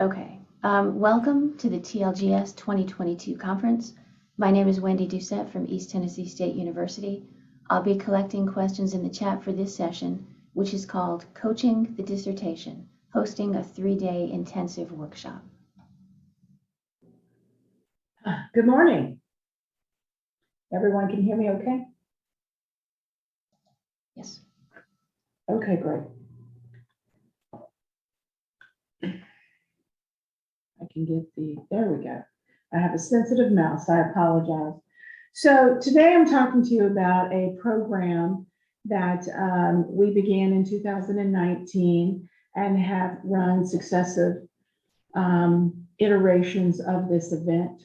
Okay, welcome to the TLGS 2022 conference. My name is Vandy Pacetti from East Tennessee State University. I'll be collecting questions in the chat for this session, which is called Coaching the Dissertation, hosting a 3-day intensive workshop. Good morning. Everyone can hear me okay? Yes. Okay, great. I can get there we go. I have a sensitive mouse, I apologize. So today I'm talking to you about a program that we began in 2019 and have run successive iterations of this event.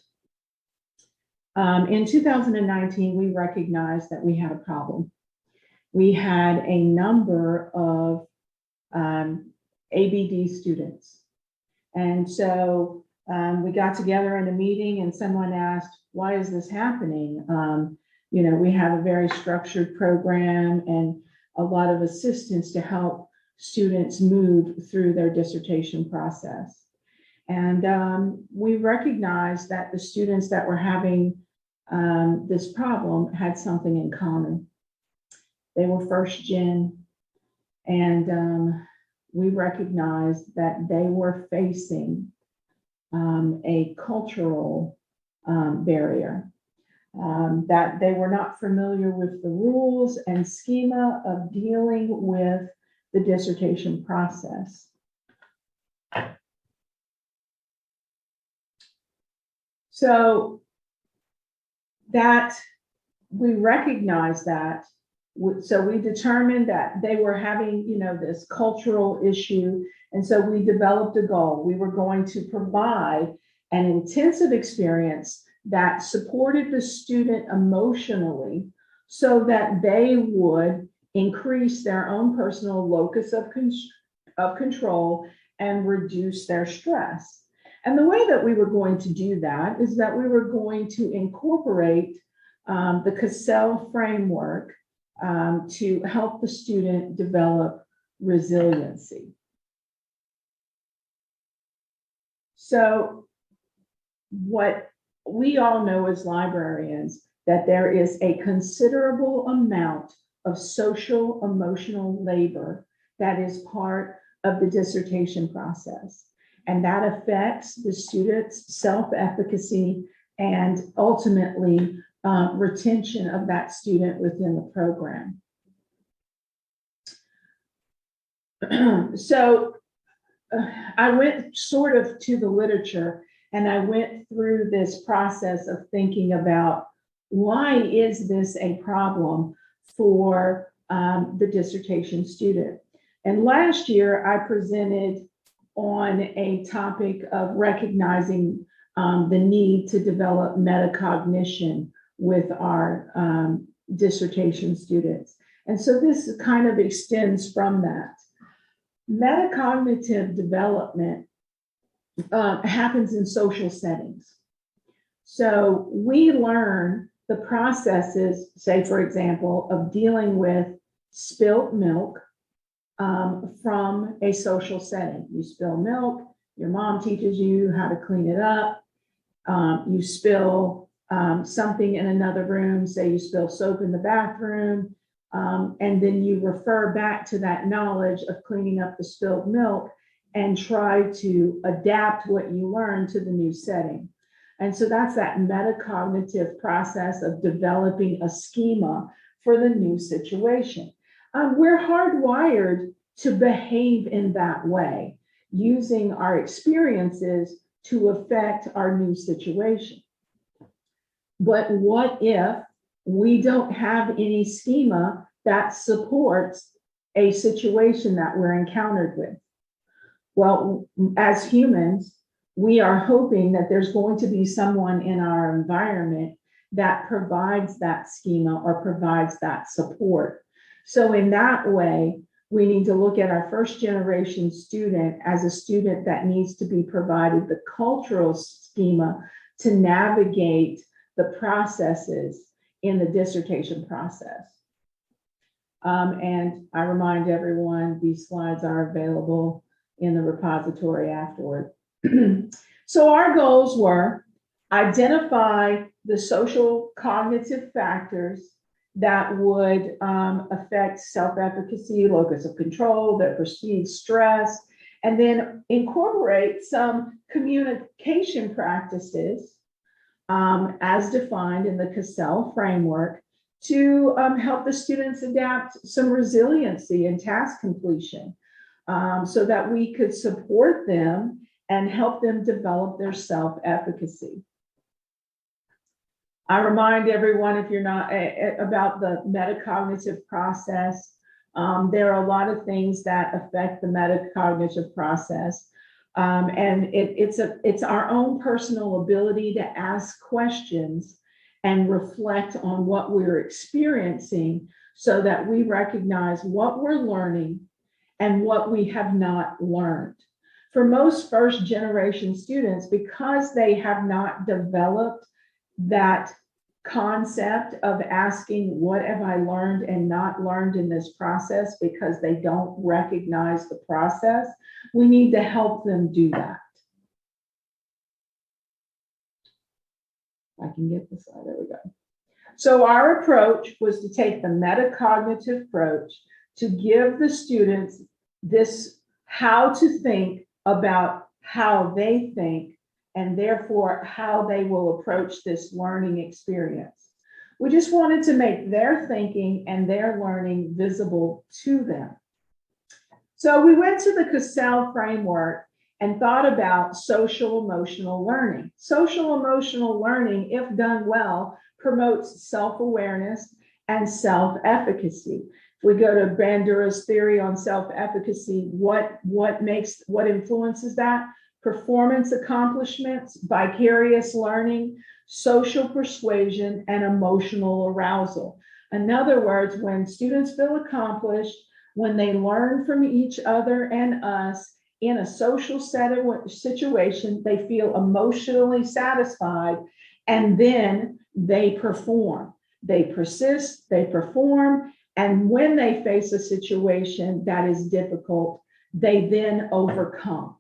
In 2019, we recognized that we had a problem. We had a number of ABD students. And so we got together in a meeting and someone asked, why is this happening? We have a very structured program and a lot of assistance to help students move through their dissertation process. And we recognized that the students that were having this problem had something in common. They were first gen, and we recognized that they were facing a cultural barrier, that they were not familiar with the rules and schema of dealing with the dissertation process. So that we recognized that, so we determined that they were having, this cultural issue. And so we developed a goal. We were going to provide an intensive experience that supported the student emotionally so that they would increase their own personal locus of control and reduce their stress. And the way that we were going to do that is that we were going to incorporate the Cassell framework to help the student develop resiliency. So what we all know as librarians, that there is a considerable amount of social emotional labor that is part of the dissertation process. And that affects the student's self-efficacy and ultimately retention of that student within the program. So I went sort of to the literature and I went through this process of thinking about why is this a problem for the dissertation student. And last year I presented on a topic of recognizing the need to develop metacognition with our dissertation students. And so this kind of extends from that. Metacognitive development happens in social settings. So we learn the processes, say, for example, of dealing with spilt milk from a social setting. You spill milk, your mom teaches you how to clean it up. You spill something in another room, say you spill soap in the bathroom, and then you refer back to that knowledge of cleaning up the spilled milk and try to adapt what you learned to the new setting. And so that's that metacognitive process of developing a schema for the new situation. We're hardwired to behave in that way, using our experiences to affect our new situation. But what if we don't have any schema that supports a situation that we're encountered with? Well, as humans, we are hoping that there's going to be someone in our environment that provides that schema or provides that support. So in that way, we need to look at our first generation student as a student that needs to be provided the cultural schema to navigate the processes in the dissertation process. And I remind everyone, these slides are available in the repository afterward. So our goals were identify the social cognitive factors that would affect self-efficacy, locus of control, the perceived stress, and then incorporate some communication practices as defined in the Cassell framework to help the students adapt some resiliency and task completion so that we could support them and help them develop their self-efficacy. I remind everyone, if you're not, about the metacognitive process. There are a lot of things that affect the metacognitive process. And it's our own personal ability to ask questions and reflect on what we're experiencing so that we recognize what we're learning and what we have not learned. For most first generation students, because they have not developed that concept of asking, what have I learned and not learned in this process, because they don't recognize the process, we need to help them do that. I can get this slide, there we go. So our approach was to take the metacognitive approach to give the students this how to think about how they think and therefore how they will approach this learning experience. We just wanted to make their thinking and their learning visible to them. So we went to the Cassell framework and thought about social emotional learning. Social emotional learning, if done well, promotes self-awareness and self-efficacy. If we go to Bandura's theory on self-efficacy, what influences that? Performance accomplishments, vicarious learning, social persuasion, and emotional arousal. In other words, when students feel accomplished, when they learn from each other and us in a social situation, they feel emotionally satisfied, and then they perform. They persist, they perform, and when they face a situation that is difficult, they then overcome.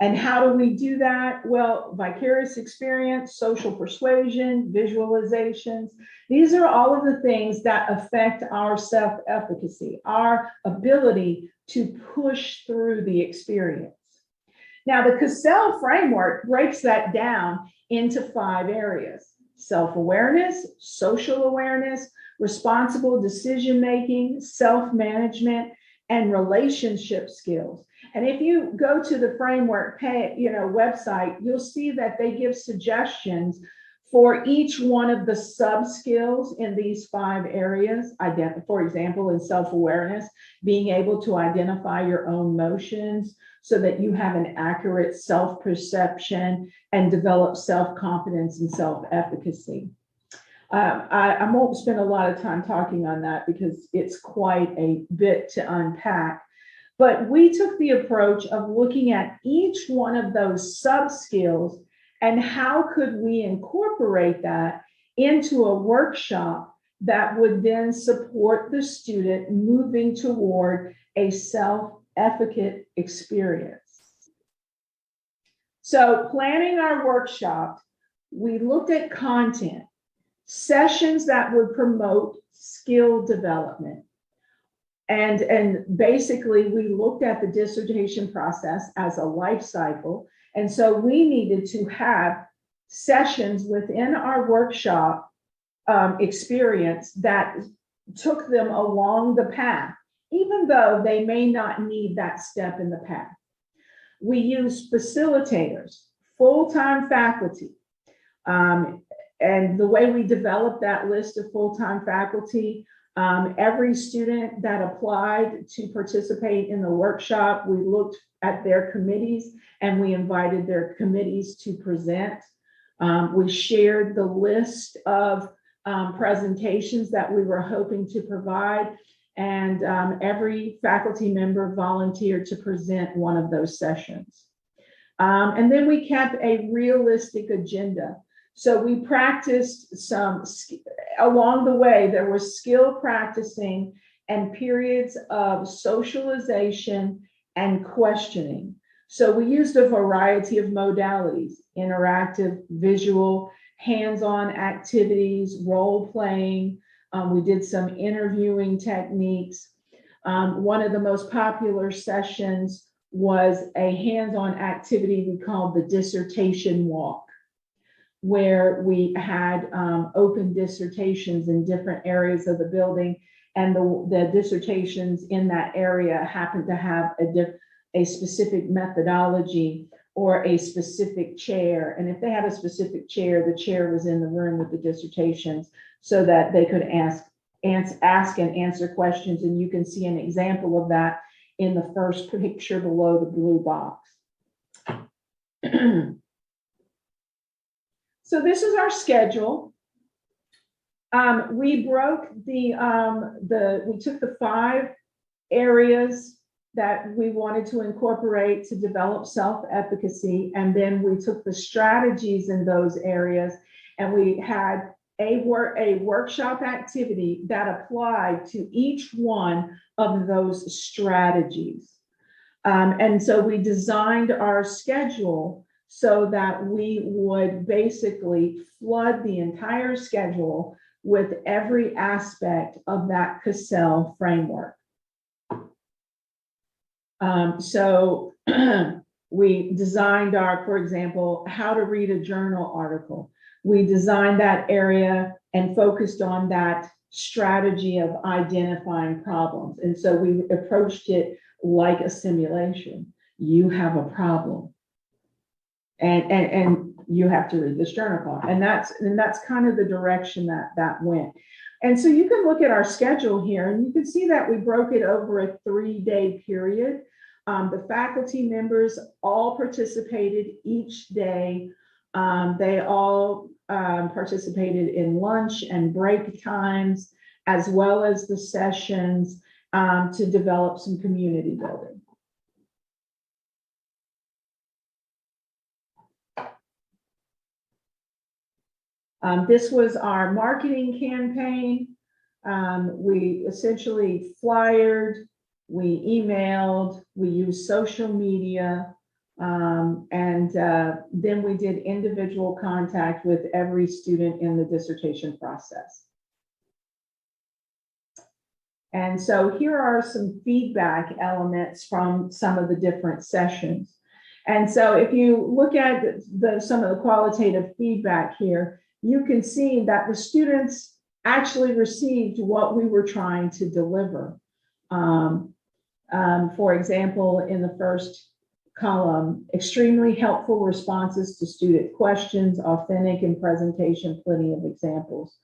And how do we do that? Well, vicarious experience, social persuasion, visualizations. These are all of the things that affect our self-efficacy, our ability to push through the experience. Now, the Cassell framework breaks that down into 5 areas: self-awareness, social awareness, responsible decision-making, self-management, and relationship skills. And if you go to the framework website, you'll see that they give suggestions for each one of the sub-skills in these 5 areas. For example, in self-awareness, being able to identify your own motions so that you have an accurate self-perception and develop self-confidence and self-efficacy. I won't spend a lot of time talking on that because it's quite a bit to unpack. But we took the approach of looking at each one of those sub-skills and how could we incorporate that into a workshop that would then support the student moving toward a self-efficacy experience. So planning our workshop, we looked at content, sessions that would promote skill development. And basically, we looked at the dissertation process as a life cycle. And so we needed to have sessions within our workshop experience that took them along the path, even though they may not need that step in the path. We used facilitators, full-time faculty. And the way we developed that list of full-time faculty, every student that applied to participate in the workshop, we looked at their committees and we invited their committees to present. We shared the list of presentations that we were hoping to provide, and every faculty member volunteered to present one of those sessions. And then we kept a realistic agenda. So we practiced some, along the way, there was skill practicing and periods of socialization and questioning. So we used a variety of modalities: interactive, visual, hands-on activities, role playing. We did some interviewing techniques. One of the most popular sessions was a hands-on activity we called the Dissertation Walk, where we had open dissertations in different areas of the building, and the dissertations in that area happened to have a specific methodology or a specific chair. And if they had a specific chair, the chair was in the room with the dissertations so that they could ask and answer questions. And you can see an example of that in the first picture below the blue box. So this is our schedule. We broke we took the 5 areas that we wanted to incorporate to develop self-efficacy, and then we took the strategies in those areas, and we had a workshop activity that applied to each one of those strategies. And so we designed our schedule so that we would basically flood the entire schedule with every aspect of that Cassell framework. So we designed for example, how to read a journal article. We designed that area and focused on that strategy of identifying problems. And so we approached it like a simulation. You have a problem, and you have to read this journal. And that's kind of the direction that went. And so you can look at our schedule here, and you can see that we broke it over a 3-day period. The faculty members all participated each day. They all participated in lunch and break times, as well as the sessions to develop some community building. This was our marketing campaign. We essentially flyered, we emailed, we used social media, and then we did individual contact with every student in the dissertation process. And so here are some feedback elements from some of the different sessions. And so if you look at some of the qualitative feedback here, you can see that the students actually received what we were trying to deliver. For example, in the first column, extremely helpful responses to student questions, authentic in presentation, plenty of examples,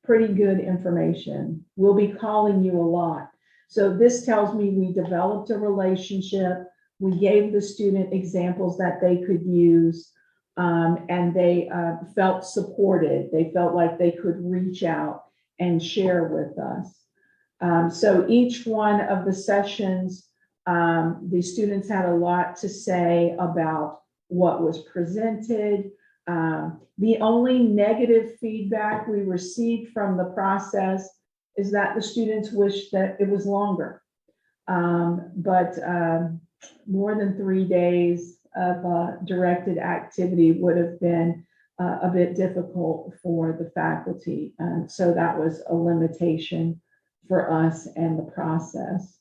pretty good information. We'll be calling you a lot. So this tells me we developed a relationship. We gave the student examples that they could use, and they felt supported. They felt like they could reach out and share with us. So each one of the sessions, the students had a lot to say about what was presented. The only negative feedback we received from the process is that the students wished that it was longer. But more than 3 days of directed activity would have been a bit difficult for the faculty. So that was a limitation for us and the process.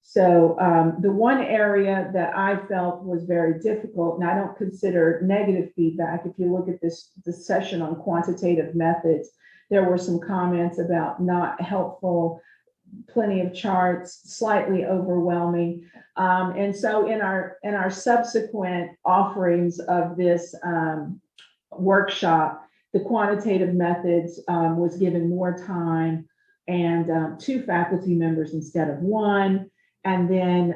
So the one area that I felt was very difficult, and I don't consider negative feedback, if you look at this session on quantitative methods, there were some comments about not helpful, plenty of charts, slightly overwhelming. And so in our subsequent offerings of this workshop, the quantitative methods was given more time, and 2 faculty members instead of 1, and then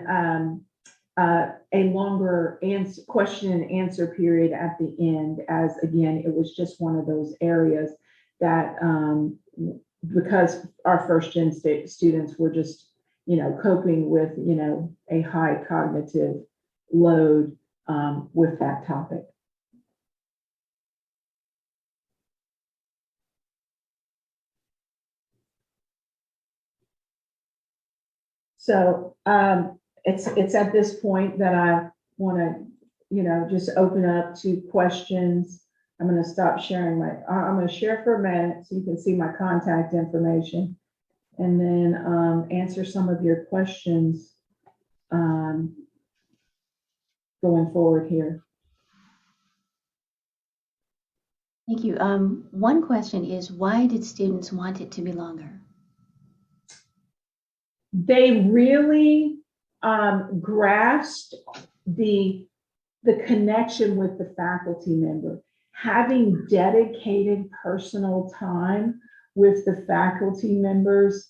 a longer question and answer period at the end, as again, it was just one of those areas that because our first gen students were just, coping with, a high cognitive load with that topic. So it's at this point that I want to, just open up to questions. I'm going to stop sharing I'm going to share for a minute so you can see my contact information, and then answer some of your questions going forward here. Thank you. One question is, why did students want it to be longer? They really grasped the connection with the faculty member. Having dedicated personal time with the faculty members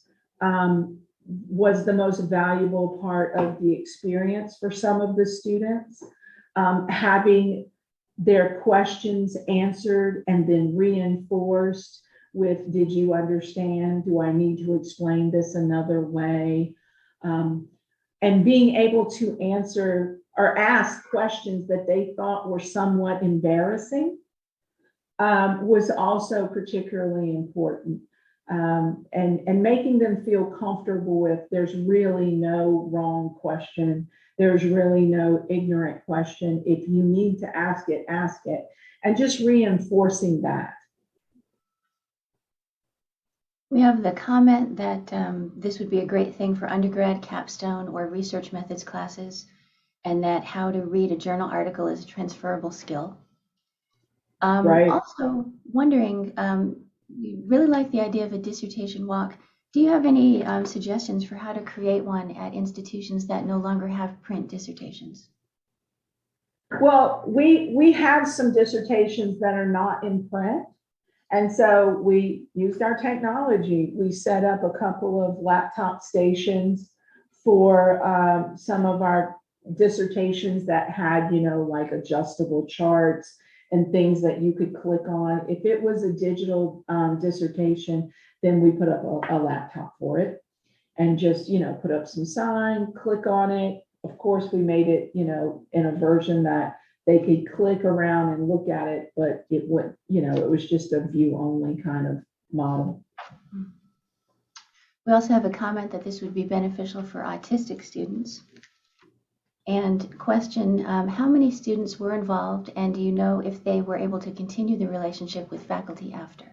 was the most valuable part of the experience for some of the students. Having their questions answered and then reinforced with, did you understand? Do I need to explain this another way? And being able to answer or ask questions that they thought were somewhat embarrassing was also particularly important. And making them feel comfortable with, there's really no wrong question. There's really no ignorant question. If you need to ask it, ask it. And just reinforcing that. We have the comment that this would be a great thing for undergrad, capstone, or research methods classes, and that how to read a journal article is a transferable skill. Right. Also wondering, you really like the idea of a dissertation walk. Do you have any suggestions for how to create one at institutions that no longer have print dissertations? Well, we have some dissertations that are not in print. And so we used our technology. We set up a couple of laptop stations for some of our dissertations that had, like adjustable charts and things that you could click on. If it was a digital dissertation, then we put up a laptop for it and just, put up some sign, click on it. Of course, we made it, in a version that they could click around and look at it, but it would, it was just a view only kind of model. We also have a comment that this would be beneficial for autistic students. And question, how many students were involved, and do you know if they were able to continue the relationship with faculty after?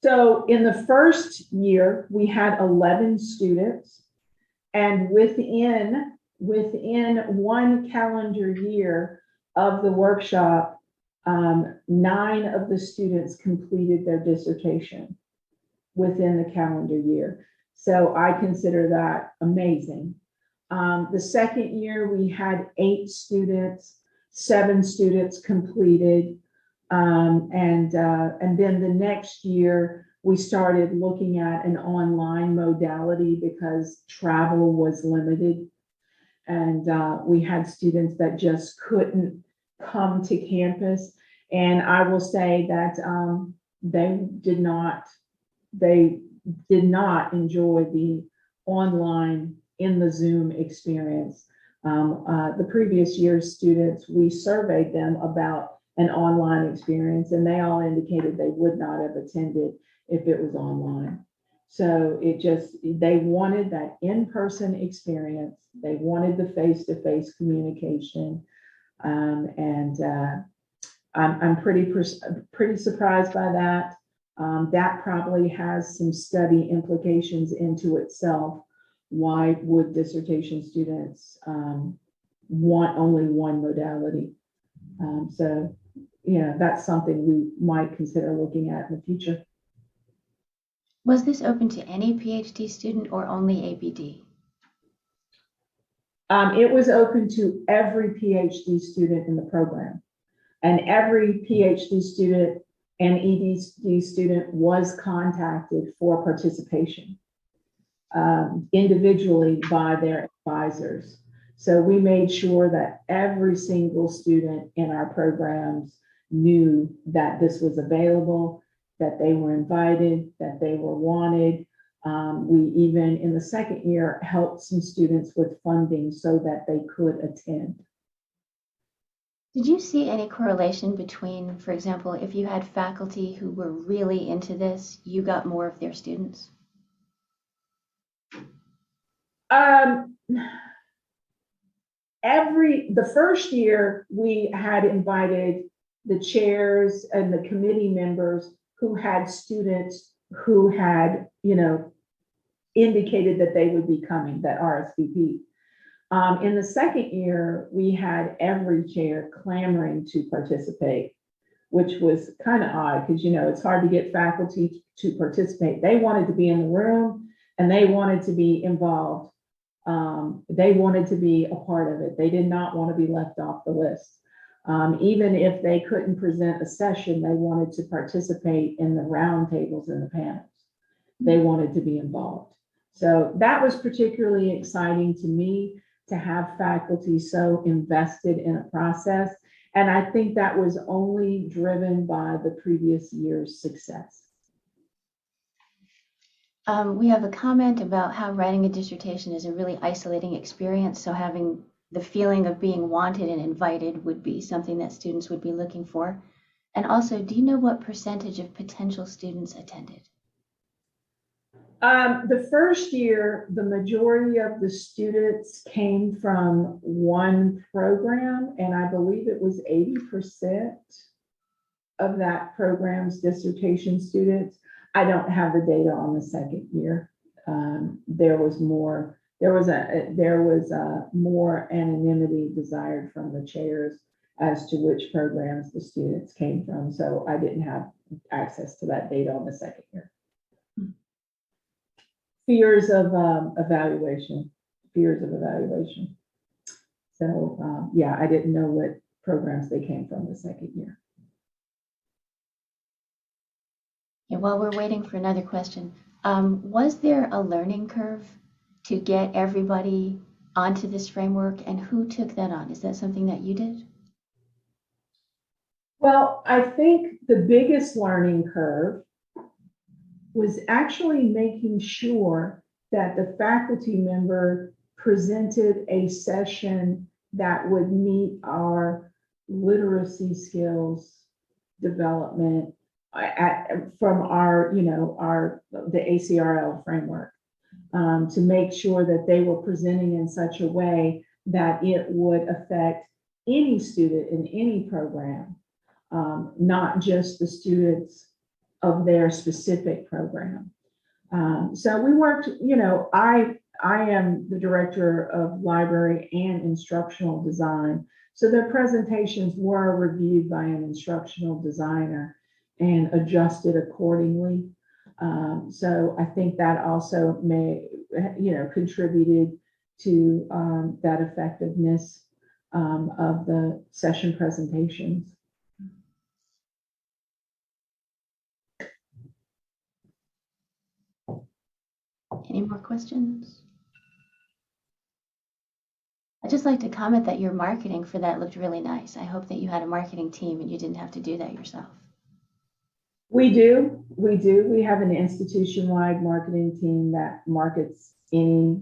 So in the first year, we had 11 students, and within one calendar year of the workshop, 9 of the students completed their dissertation within the calendar year. So I consider that amazing. The second year, we had 8 students, 7 students completed. And then the next year, we started looking at an online modality because travel was limited. And we had students that just couldn't come to campus. And I will say that they did not enjoy the online in the Zoom experience. The previous year's students, we surveyed them about an online experience, and they all indicated they would not have attended if it was online. So they wanted that in-person experience. They wanted the face-to-face communication. I'm pretty surprised by that. That probably has some study implications into itself. Why would dissertation students want only one modality? So, that's something we might consider looking at in the future. Was this open to any PhD student or only ABD? It was open to every PhD student in the program, and every PhD student and ED student was contacted for participation individually by their advisors. So we made sure that every single student in our programs knew that this was available, that they were invited, that they were wanted. We even in the second year helped some students with funding so that they could attend. Did you see any correlation between, for example, if you had faculty who were really into this, you got more of their students? Um, the first year we had invited the chairs and the committee members who had students who had, indicated that they would be coming, that RSVP. In the second year, we had every chair clamoring to participate, which was kind of odd because, it's hard to get faculty to participate. They wanted to be in the room and they wanted to be involved. They wanted to be a part of it. They did not want to be left off the list. Even if they couldn't present a session, they wanted to participate in the roundtables and the panels. They wanted to be involved. So that was particularly exciting to me, to have faculty so invested in a process. And I think that was only driven by the previous year's success. We have a comment about how writing a dissertation is a really isolating experience. So having the feeling of being wanted and invited would be something that students would be looking for. And also, do you know what percentage of potential students attended? The first year, the majority of the students came from one program, and I believe it was 80% of that program's dissertation students. I don't have the data on the second year. There was more anonymity desired from the chairs as to which programs the students came from. So I didn't have access to that data on the second year. Fears of evaluation. So yeah, I didn't know what programs they came from the second year. Yeah, while we're waiting for another question, was there a learning curve to get everybody onto this framework, and who took that on? Is that something that you did? Well, I think the biggest learning curve was actually making sure that the faculty member presented a session that would meet our literacy skills development from our, the ACRL framework, to make sure that they were presenting in such a way that it would affect any student in any program, not just the students of their specific program. So we worked, I am the director of library and instructional design. So their presentations were reviewed by an instructional designer and adjusted accordingly. So I think that also contributed to that effectiveness of the session presentations. Any more questions? I'd just like to comment that your marketing for that looked really nice. I hope that you had a marketing team and you didn't have to do that yourself. We do. We have an institution-wide marketing team that markets any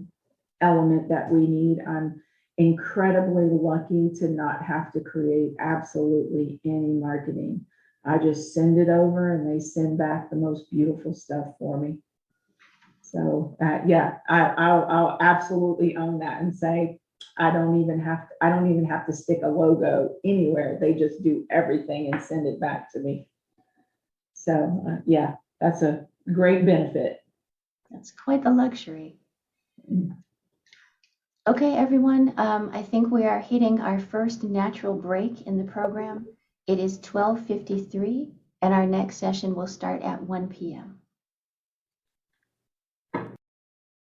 element that we need. I'm incredibly lucky to not have to create absolutely any marketing. I just send it over and they send back the most beautiful stuff for me. So yeah, I'll absolutely own that and say I don't even have to stick a logo anywhere. They just do everything and send it back to me. So yeah, that's a great benefit. That's quite the luxury. Okay, everyone, I think we are hitting our first natural break in the program. It is 12:53 and our next session will start at 1 p.m.